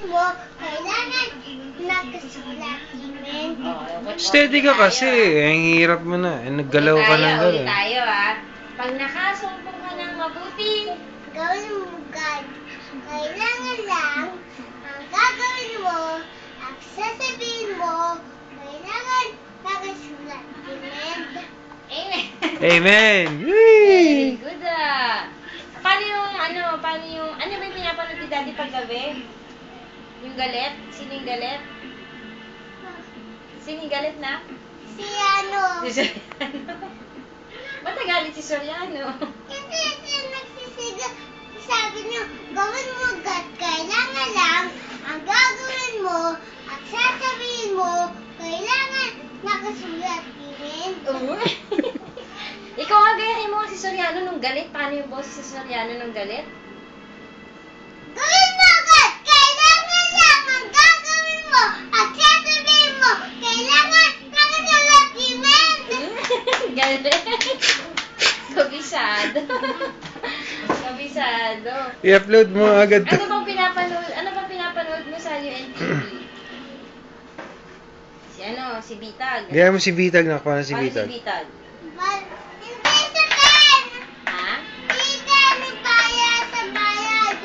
mo, kailangan nakasulat din. Steady ka kasi. Ang hirap mo na. Naggalaw ka ng Ulit gano'n. tayo ah. Pag nakasumpong ka ng mabuti, Gawin mo agad. Kailangan lang, ang gagawin mo, ang sasabihin mo, kailangan nakasulat din. amen. Amen! Very Whee! good ano ba yung pinapanood ni Daddy paggabi? Yung galit? Sino yung galit? Sino yung galit na? Si ano? Si Soriano. Ba't nagalit si Soriano? Kasi nagsisiga, sabi niyo, gawin mo agad. Kailangan lang, ang gagawin mo, at sasabihin mo, kailangan nakasulat din. Uy. Ikaw nga gayahin mo si Soriano nung galit. Paano yung boses si Soriano nung galit? Gawin mo agad! Kailangan lang ang gagawin mo at sasabihin mo, kailangan nakasulat din. Galit. Kabisado. Kabisado. I-upload mo agad to. Ano bang pinapanood mo sa UNTV? Si Bitag. Gaya mo si Bitag na. Paano si Paano Bitag? si Bitag? Hindi sa pen! Ha? Hindi ka nagbayad sa bayad.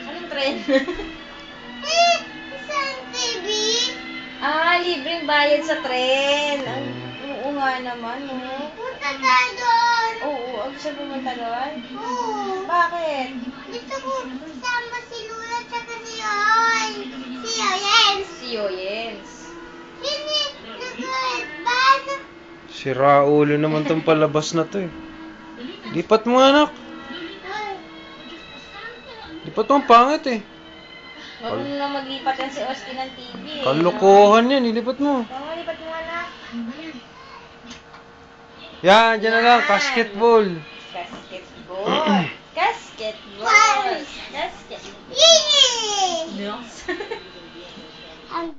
Anong trend? Isang TV. Libreng bayad sa tren. Oo nga naman, no? Punta ka doon. Oo, gusto pumunta doon? Oo. Bakit? Gusto ko kasama si Lula tsaka si Oy. Si Oyens. Si Yoyens. Hindi nag-ban. Si Raulo naman tong palabas na to eh. Lipat mo anak. Lipat mo ang pangit eh. Huwag mo na maglipat yan si Austin ng TV eh. Kalokohan yan. Ilipat mo. Oo, lipat mo na. Yan, dyan na lang. Basketball. Basketball. Basketball. Basketball. Yay! Yes. Ang